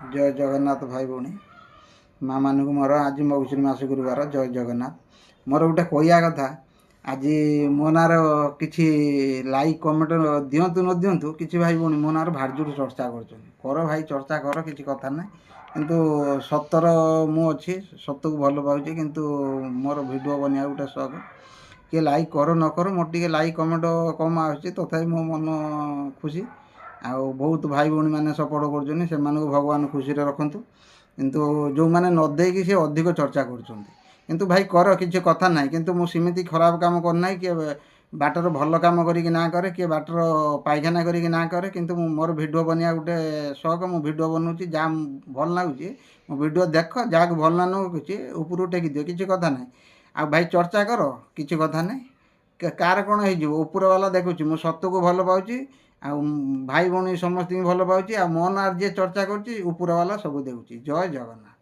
जय जगन्नाथ भाई भौणी माँ मानक मोर आज मगुश्री मास गुरुवार जय जगन्नाथ मोर गोटे कहया कथा आज मो नार कि लाइक कमेंट दिंतु न दिंतु कि भाई भौणी मो नार भाजोर चर्चा कर भाई चर्चा कर कि कथा ना किंतु सतर मुझे सत को भल पाऊँ किंतु मोर भिडियो बनिया गोटे शौक किए लाइक कर न कर मोर टे लाइक कमेंट कम आसूँ तथापि मो मन खुशी आउ बहुत भाई भौणी मैंने सपोर्ट कर भगवान खुशी रखु किंतु जो मैंने न देकी सी अधिक चर्चा कर भाई कर किसी कथा ना किंतु मुझे खराब काम करना किए बाटर भल कम करना करे किए बाटर पायखाना करना करे किंतु मोर भिडियो बनिया गोटे शौक मु भिडियो बनाऊँगी जहाँ भल लगुच मो भिडियो देख जहाँ भल ना लगुच उपरू टेकी दियो किसी कथा ना आ भाई चर्चा कर किसी कथा ना कार कौन हो ऊपर वाला देखुची मु सत को भल पाऊँ आ भाई भौणी समस्त भल पाऊँ आ मो ना जी चर्चा कर ऊपर वाला सब देखुची जय जगन्नाथ।